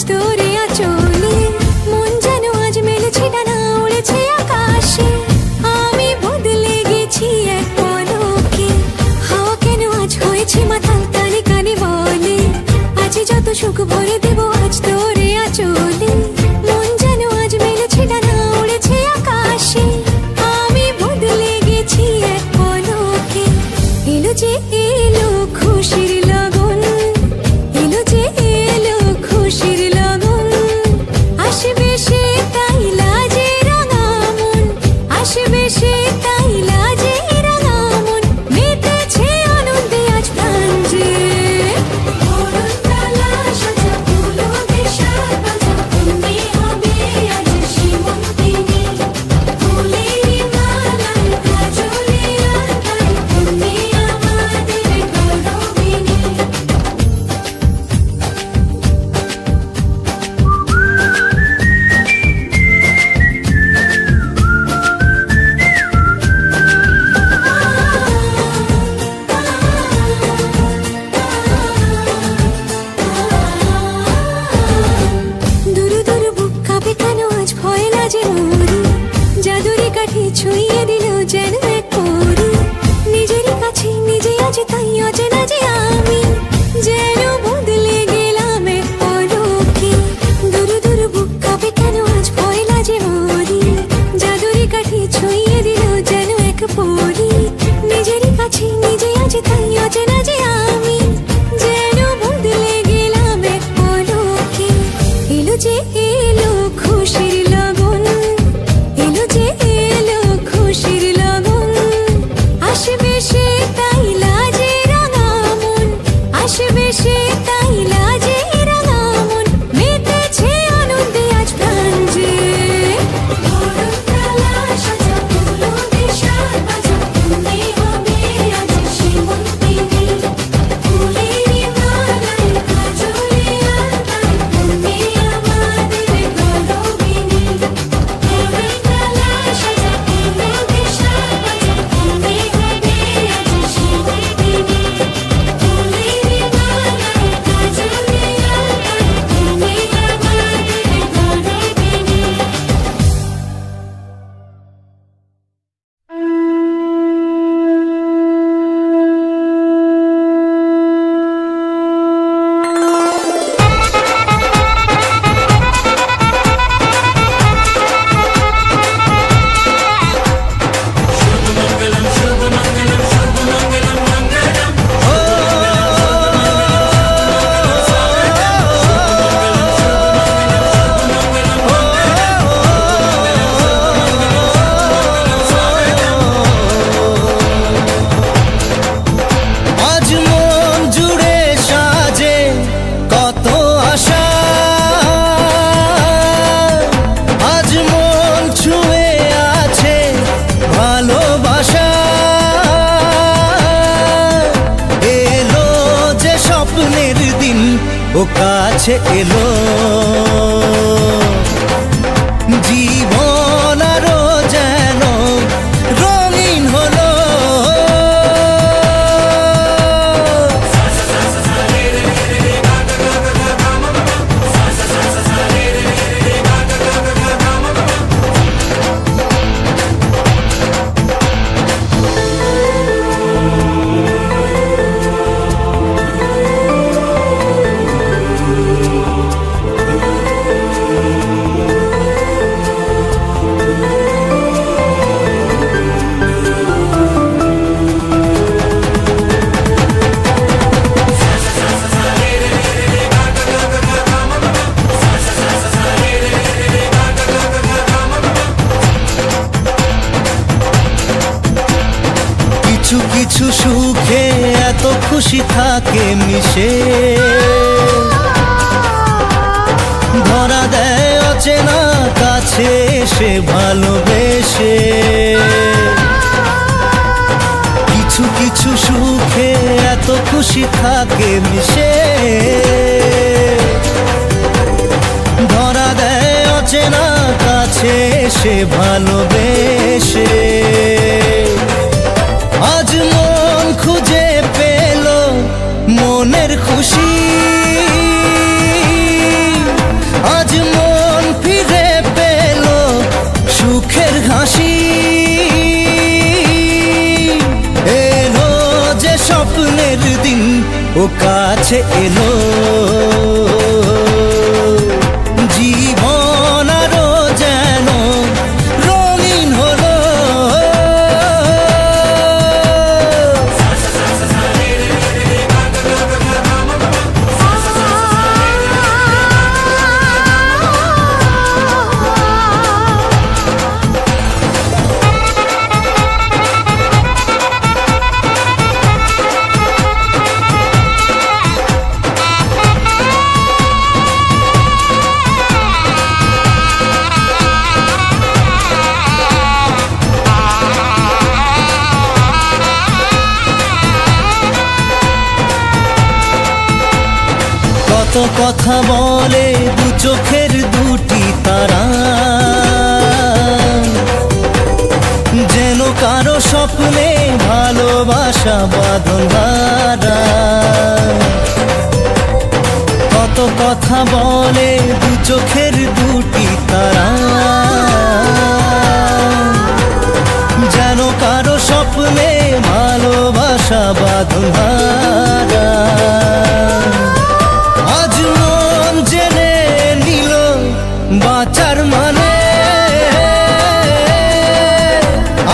তোরে আঁচলে, মন যেন আজ মেলেছে ডানা উড়েছে আকাশে। আমি বদলে গেছি এক পলকে, হাওয়া কেন আজ হয়েছে মাতাল কানে কানে বলে, আজ যত সুখ ভরে দেব আজ তোরে আঁচলে। মন যেন আজ মেলেছে ডানা উড়েছে আকাশে, আমি বদলে গেছি এক পলকে। এলো যে এলো খুশির লগন, এলো যে এলো খুশির লগন, আসবে সে তাই লাজে রাঙা মন, আসবে সে তাই লাজে রাঙা মন, মেতেছে আনন্দে আজ প্রাণ যে। বরণডালা সাজা ফুলো দিয়ে সাজ বাজা, তুমি হবে আজ সীমন্তিনী, ফুলেরই মালায় কাজলে আঁকায়, তুমি আমাদের গৌরবিনী। দুরু দুরু বুক কাঁপে কেন আজ ভয় লাজে মরি, জাদুরি কাঠি ছুঁয়ে দিল যেন এক পরি, নিজেরই কাছে নিজে আজ তাই অচেনা যে আমি, যেন বদলে গেলাম এক পলকে। দুরু দুরু বুক কাঁপে কেন আজ ভয় লাজে মরি, জাদুরি কাঠি ছুঁয়ে দিল যেন এক পরি, নিজেরই কাছে নিজে আজ তাই অচেনা যে আমি, যেন বদলে গেলাম এক পলকে। এলো যে এলো খুশির লগন, এলো যে এলো খুশির লগন, আসবে সে তাই লাজে রাঙা মন, আসবে সে তাই লাজে রাঙা মন, মেতেছে আনন্দে আজ প্রাণ যে। বরণডালা সাজা ফুলো দিয়ে সাজ বাজা, তুমি হবে আজ সীমন্তিনী, ফুলেরই মালায় কাজলে আঁকায়, তুমি আমাদের গৌরবিনী। বরণডালা সাজা ফুলো দিয়ে সাজ বাজা, তুমি হবে আজ সীমন্তিনী, ফুলেরই মালায় কাজলে আঁকায়, তুমি আজ মন জুড়ে সাজে কত আশা, আজ মন ছুঁয়ে আছে ভালোবাসা, এলো যে স্বপ্নের দিন ও কাছে এলো, জীবন আরো যেন রঙিন হলো। কিছু কিছু সুখে এত খুশি থাকে মিশে, ধরা দেয় অচেনা কাছে সে ভালোবেসে। কিছু কিছু সুখে এত খুশি থাকে মিশে, ধরা দেয় অচেনা কাছে সে ভালোবেসে। আজ মন খুঁজে পেল মনের খুশি, মন ফিরে পেল সুখের হাসি, এলো যে স্বপ্নের দিন ও কাছে এলো, জীবন আরো যেন রঙিন হলো। কত কথা বলে দু চোখের দুটি তারা, যেন কারো স্বপ্নে ভালোবাসা বাঁধন হারা। কত কথা বলে দু চোখের দুটি তারা, যেন কারো স্বপ্নে ভালোবাসা বাঁধন হারা। আজ মন জেনে নিল বাঁচার মানে,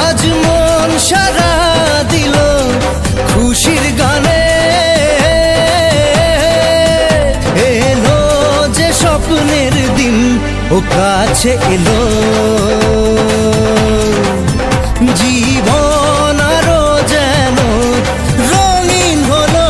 আজ মন সারা দিল খুশির গানে, এলো যে স্বপ্নের দিন ও কাছে এলো, জীবন আরো যেন রঙিন হলো।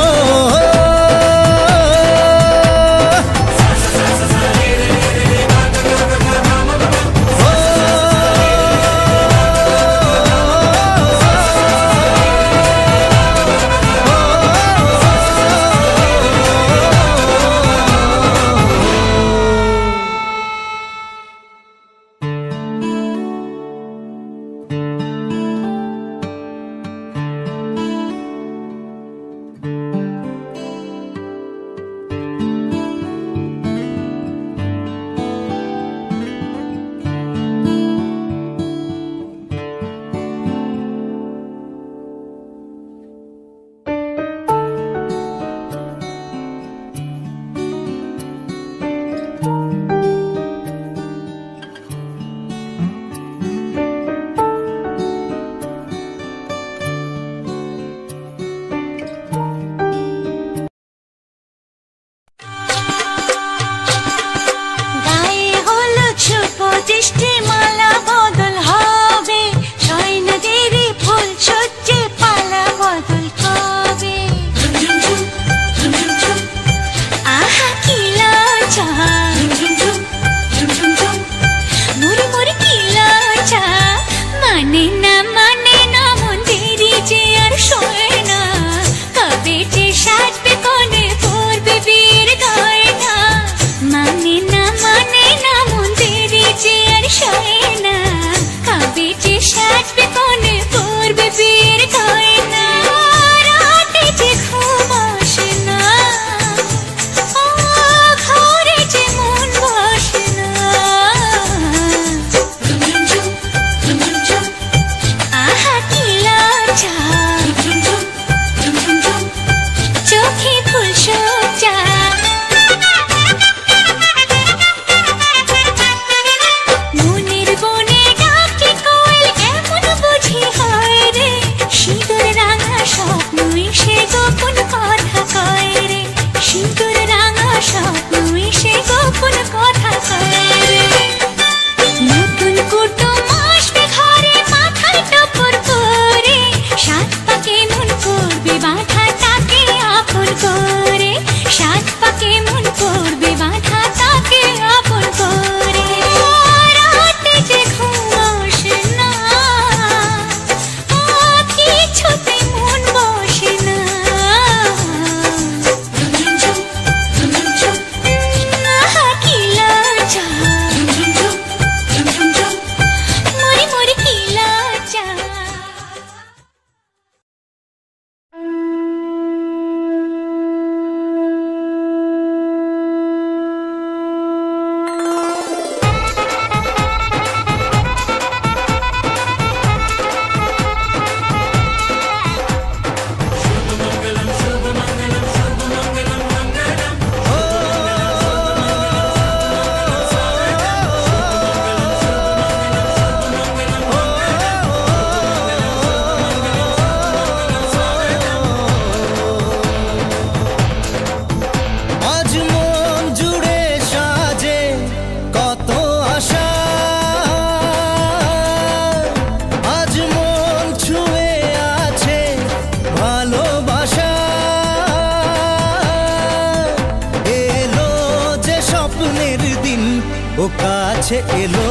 ও কাছে এলো।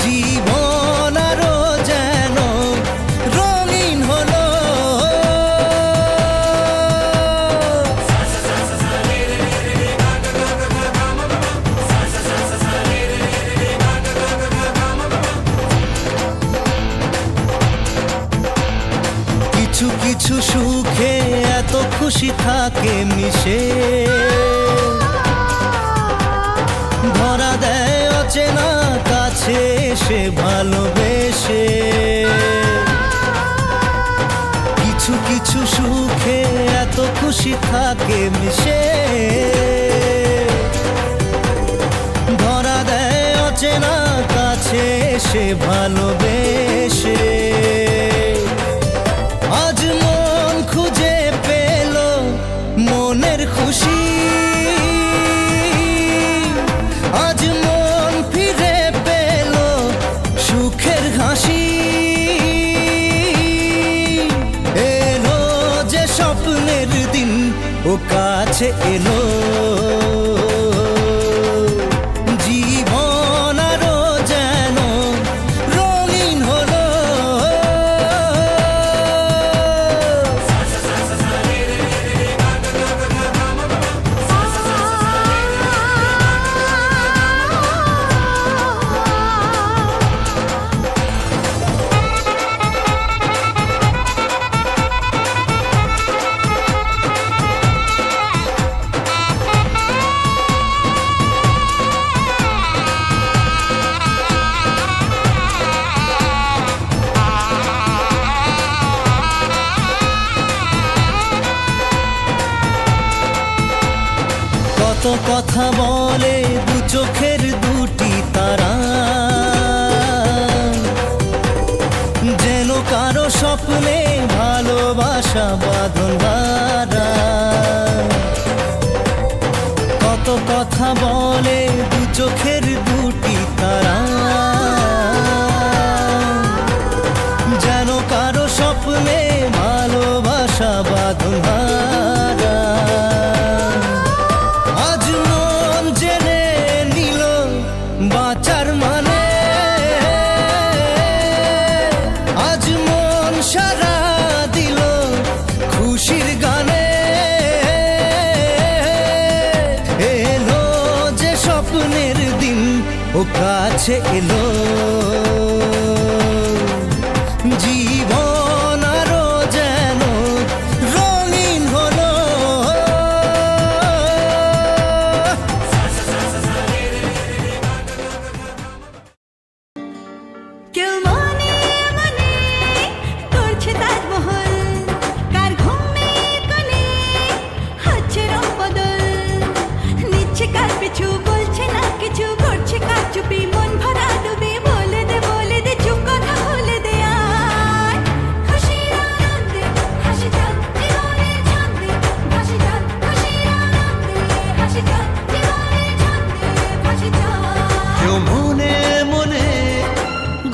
জীবন আরো যেন রঙিন হলো। কিছু কিছু সুখে এত খুশি থাকে মিশে, ধরা দেয় অচেনা কাছে এসে ভালোবেসে। কিছু কিছু সুখে এত খুশি থাকে মিশে, ধরা দেয় অচেনা কাছে এসে ভালোবেসে। আজ মন খুঁজে পেল মনের খুশি, আজ মন ফিরে পেল সুখের হাসি। এলো যে স্বপ্নের দিন ও কাছে এলো। জীবন আরো যেন রঙিন হলো। কত কথা বলে দু চোখের দুটি তারা, যেন কারো স্বপ্নে ভালোবাসা বাঁধন হারা। কত কথা বলে দু চোখের দুটি তারা, যেন কারো স্বপ্নে ভালোবাসা বাঁধন হারা। আজ মন জেনে নিল বাঁচার মানে, আজ মন সারা দিল খুশির গানে। এলো যে স্বপ্নের দিন ও কাছে এলো। জীবন আরো যেন রঙিন হলো। কেউ মনে মনে করছে তাজমহল, কার ঘুমের কোণে হচ্ছে রং বদল। নিচ্ছে কার পিছু বলছে না কিছু, করছে কার চুপি মন ভরা ডুবে। বলে দে চুপ কথা বলে দে আর খুশির আনন্দে হাসি চল জীবনের ছন্দে ভাসি চল। খুশির আনন্দে হাসি চল জীবনের ছন্দে ভাসি চল। কেউ মনে মনে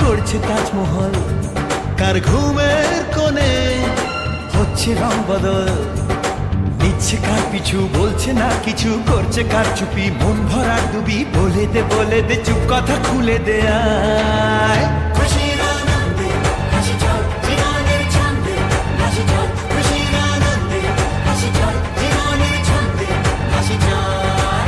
গড়ছে তাজমহল, কার ঘুমের কোণে হচ্ছে রং বদল। নিচ্ছে কার পিছু বলছে না কিছু, করছে কার চুপি মন ভরা ডুবি। বলে দে চুপ কথা খুলে দে আয়। খুশির আনন্দে হাসি চল জীবনের ছন্দে ভাসি চল। খুশির আনন্দে হাসি চল জীবনের ছন্দে ভাসি চল।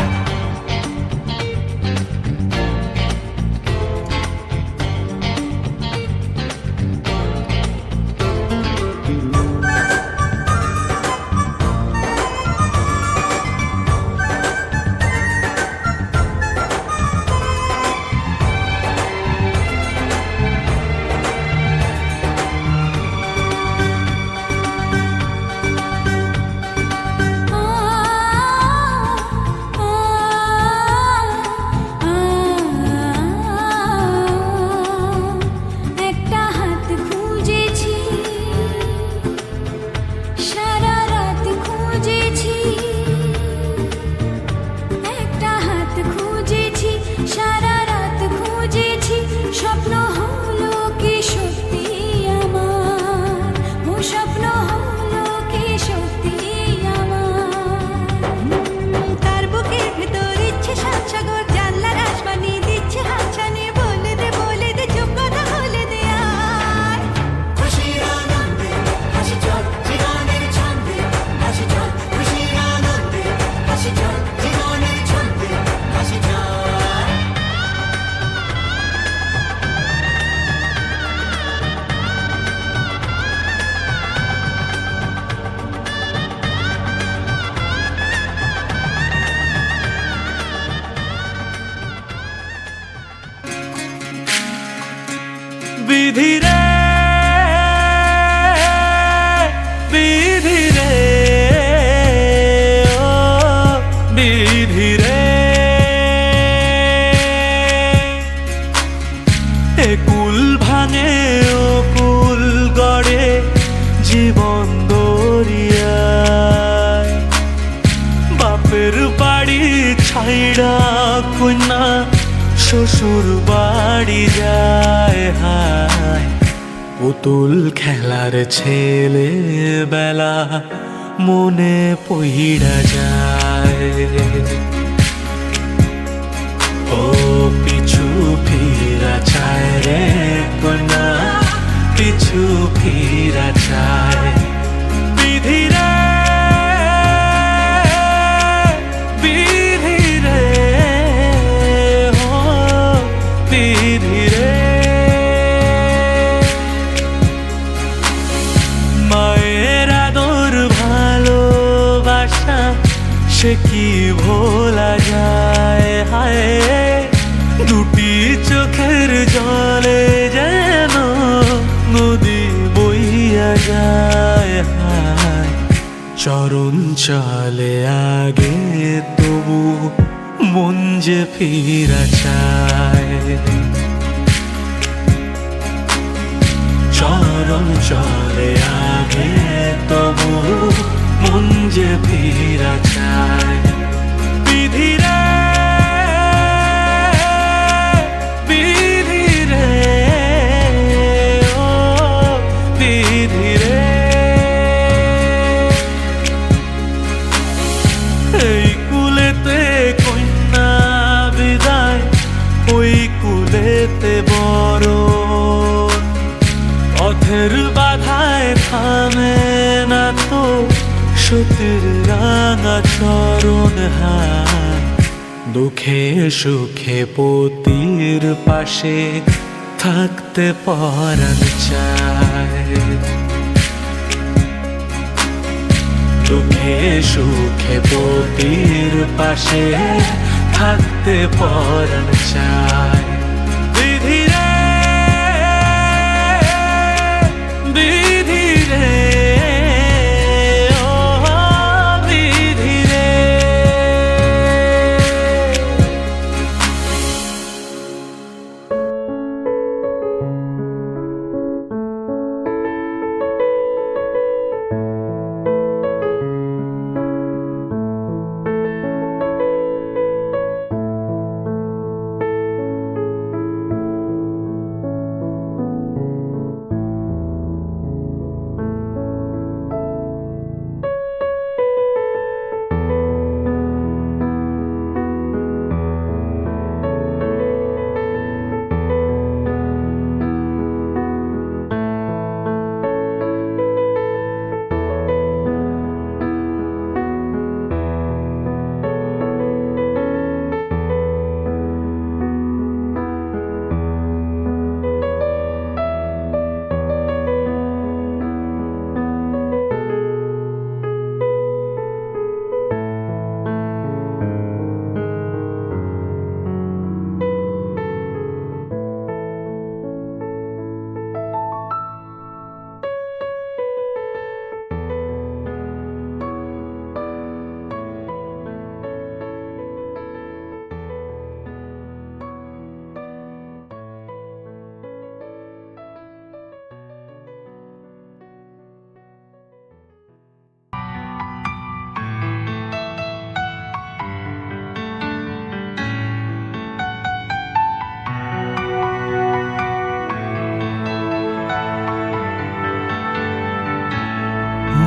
বিধিরে বিধিরে ও বিধিরে একুল ভাঙে ও কুল গড়ে জীবন দরিয়ায় বাপের বাড়ি ছাইড়া কন্যা শ্বশুর বাড়ি যায় হায় পুতুল খেলার ছেলে বেলা মনে পইড়া যায় ও পিছু ফিরা চায় রে কন্যা পিছু ফিরা চায় বিধিরে বিধিরে ও বিধিরে মায়ের আদর ভালোবাসা সে কি ভোলা যায় হায় দুটি চোখের জলে যেন নদী বইয়া যায় হায় চরণ চলে আগে তবু মন যে ফিরা চায় চরণ চলে আগে তবু মন যে ফিরা চায় বিধিরে বিধিরে ও বিধিরে এই কুলেতে কন্যা বিদায় ওই কুলেতে বড় পথের বাধায় থামে না তো সতীর রাঙা চরণ হায় দুঃখে সুখে পতির পাশে থাকতে পরাণ চায় দুঃখে সুখে পতির পাশে থাকতে পরাণ চায় বিধিরে বিধিরে ও বিধিরে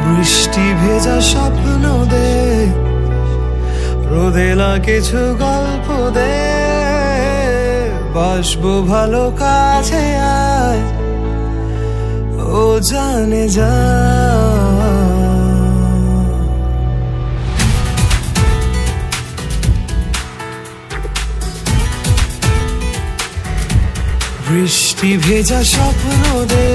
বৃষ্টি ভেজা স্বপ্ন দে রোদেলা কিছু গল্প দে বাসবো ভালো কাছে আয় ও জানে যা বৃষ্টি ভেজা স্বপ্ন দে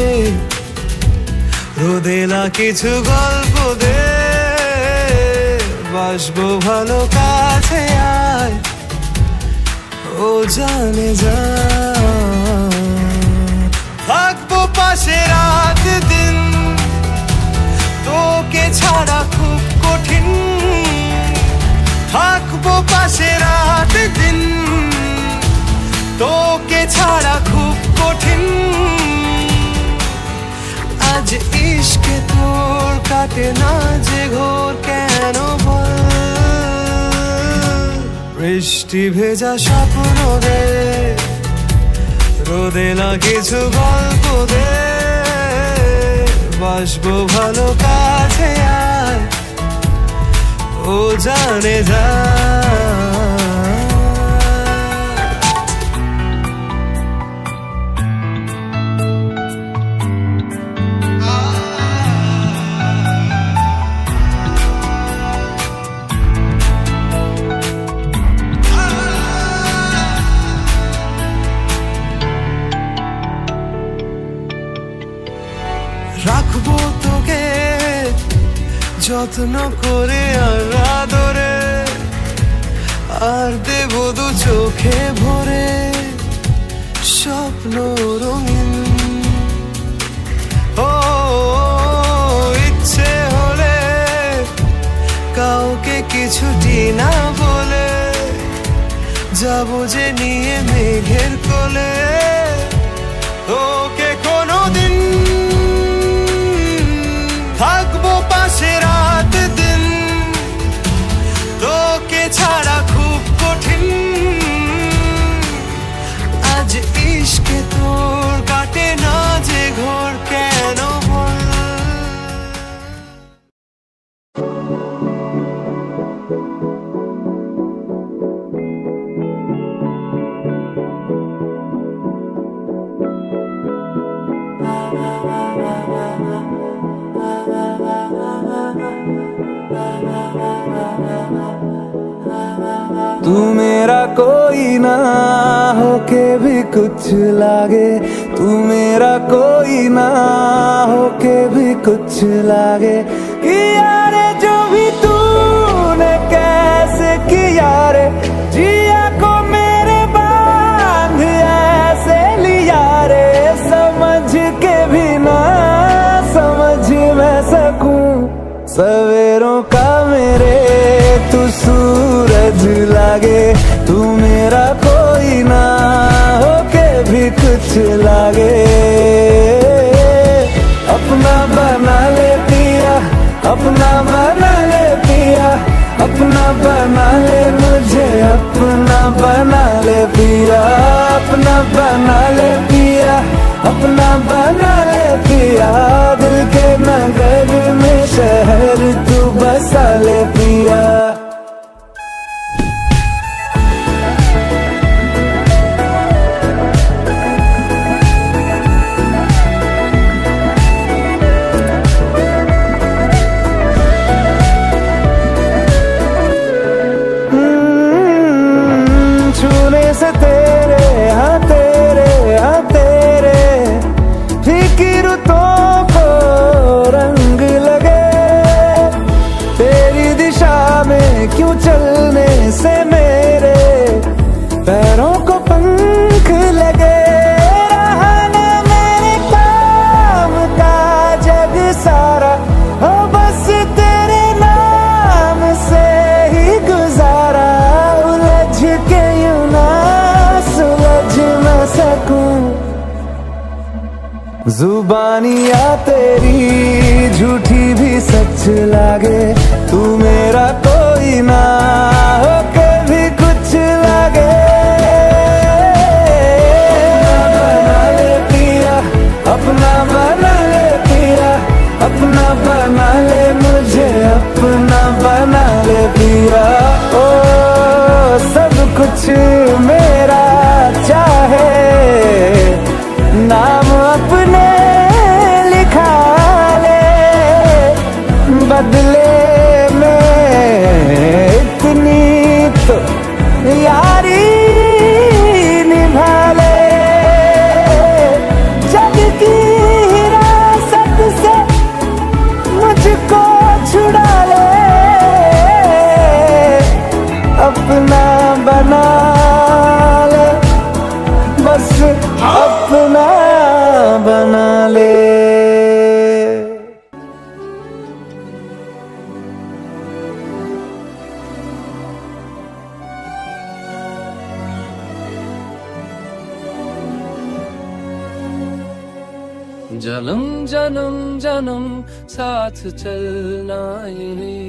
রোদেলা কিছু গল্প দে বাসবো ভালো কাছে আয় ও জানে যা পাশে রাত দিন, তোকে ছাড়া খুব কঠিন। থাকবো পাশে রাত দিন, তোকে ছাড়া খুব কঠিন। আজ ইশকে তোর কাটে না যে ঘোর কেন বল? বৃষ্টি ভেজা স্বপ্ন দে, রোদে না কিছু গল্প দে। বাসবো ভালো কাছে আয়, ও জানে যা। রাখবো তোকে যত্ন করে আর আদরে, আর দেবো দু চোখে ভরে স্বপ্ন রঙিন। ও ইচ্ছে হলে কাউকে কিছুটি না বলে, যাবো যে নিয়ে মেঘের কোলে। তোকে কোনোদিন থাকবো পাশে রাত দিন, তোকে ছাড়া খুব কঠিন। আজ ইশকে তোর কাটে না যে ঘোর কেন বল? तू मेरा कोई ना होके भी कुछ लागे, तू मेरा कोई ना होके भी कुछ लागे। किया रे जो भी तूने कैसे किया रे, जिया को मेरे बांध ऐसे लिया रे। समझ के भी ना समझ मैं सकूं, सवेरों का मेरे तू सूरज लागे। तू मेरा कोई ना होके भी कुछ लागे। अपना बना ले पिया, अपना बना ले पिया, अपना बना ले मुझे, अपना बना ले पिया, अपना बना ले पिया, अपना बना ले पिया। दिल के नगर में शहर तू बसा ले पिया। छूने से तेरे हाँ तेरे हाँ तेरे फीकी रुतों को रंग लगे। तेरी दिशा में क्यों चलने से मेरे पैरों को पंख लगे। रहा ना मेरे काम का जग सारा, हो बस तेरे नाम से ही गुजारा। उलझ के यूं ना सुलझ न सकूं, जुबानियाँ तेरी झूठी भी सच लागे। तू मेरा कोई ना होके भी कुछ लागे। बना ले पिया, अपना बना ले पिया, अपना बना ले मुझे, अपना बना ले पिया। ओ सब कुछ मेरा चाहे, नाम अपने लिखा ले। बदले में इतनी तो यारी निभा ले। जग की हिरासत से मुझको छुड़ा ले। अपना बना ले, बस अपना बना ले। जन्म जन्म जन्म साथ चलना यही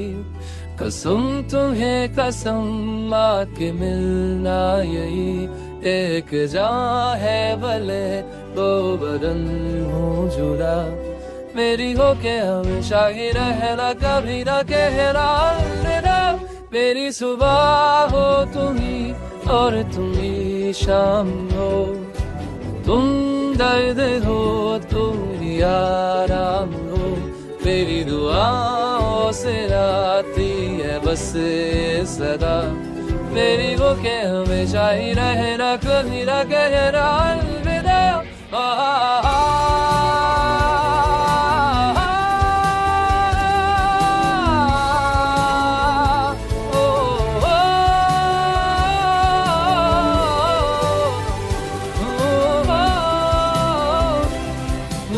कसम तुम्हें कसम आके मिलना यही एक जान है भले दो बदन हो जुड़ा मेरी हो के हमेशा ही रहना कभी ना कहना अलविदा मेरी सुबह हो तुम ही और तुम ही शाम हो तुम दर्द हो तुम आराम हो मेरी दुआओं से आती है बस सदा मेरी हो के हमेशा ही रहना कभी ना कहना अलविदा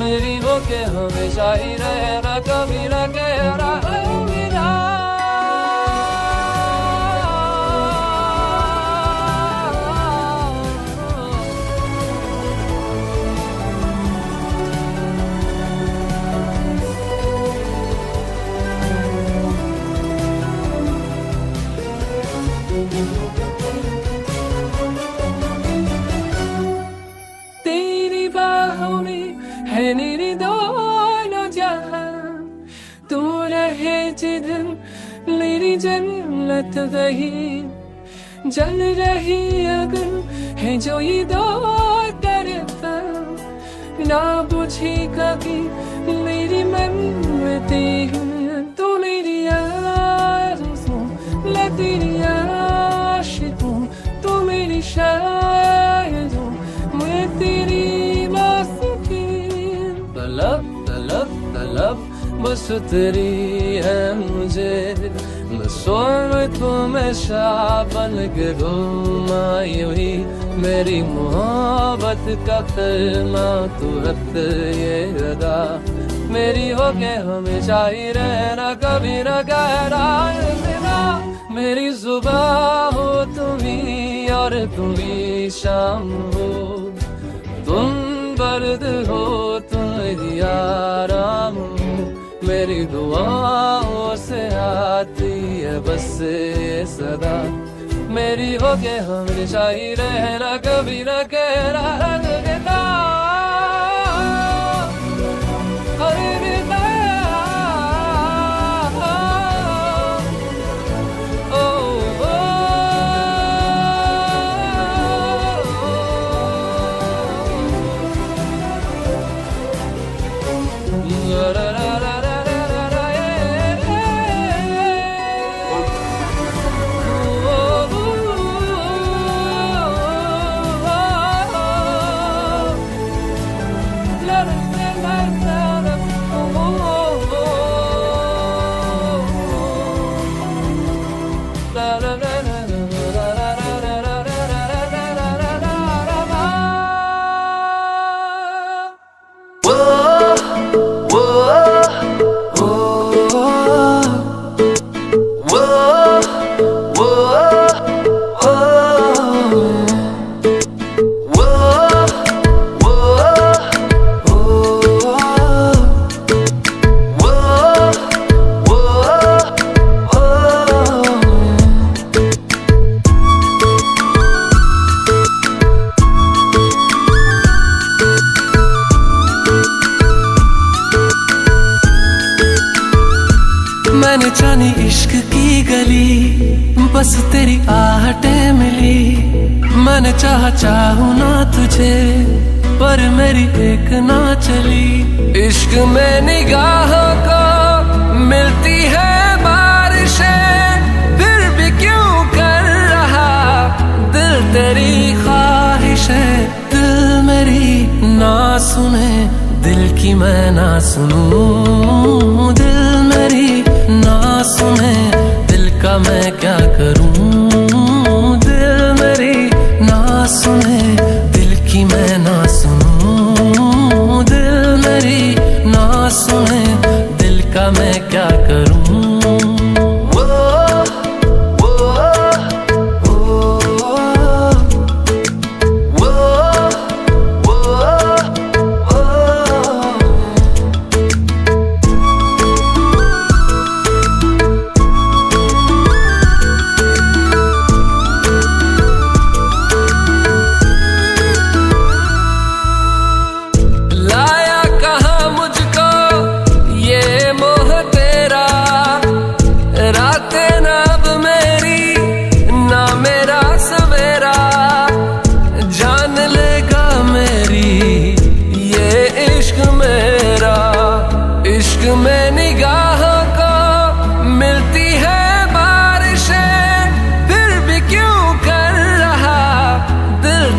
मेरी हो के हमेशा ही रहना कभी ना कहना अलविदा तेरी बाहों में है मेरी दोनों जहां तू रहे जिधर मेरी जन्नत वही जल रही अगर है जो ये दो तरफा ना बुझी कभी मेरी मनमती तू मेरी आरज़ू मैं तेरी आशिक़ हूँ तू मेरी शायद हूँ मैं तेरी तलब तलब तलब बस तेरी है मुझे बस तुम्हें शाह बन के घूमा यूं ही मेरी मोहब्बत का कलमा तू रख ये अदा मेरी हो के हमेशा ही रहना कभी न कहना अलविदा मेरी सुबह हो तुम ही और तुम ही शाम हो तुम दर्द हो तुम आराम हो मेरी दुआओं से आती है बस सदा मेरी हो के हमेशा ही रहना कभी न कहना अलविदा अलविदा मैंने जानी इश्क की गली बस तेरी आहटें मिली मैंने चाहूं ना तुझे पर मेरी एक ना चली इश्क में निगाहों को मिलती है बारिशें फिर भी क्यों कर रहा दिल तेरी ख्वाहिश है दिल मेरी ना सुने दिल की मैं ना सुनूं दिल मेरी ना सुने दिल का मैं क्या करूं दिल मेरी ना सुने दिल की मैं ना सुनूं दिल मेरी ना सुने दिल का मैं क्या करूं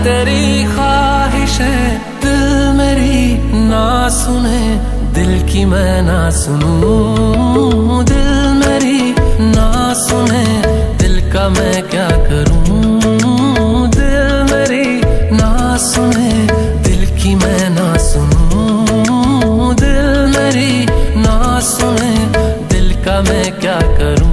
तेरी ख्वाहिशें दिल मेरी ना सुने, दिल की मैं ना सुनूं। दिल मेरी ना सुने, दिल का मैं क्या करूं। दिल मेरी ना सुने, दिल की मैं ना सुनूं। दिल मेरी ना सुने, दिल का मैं क्या करूं।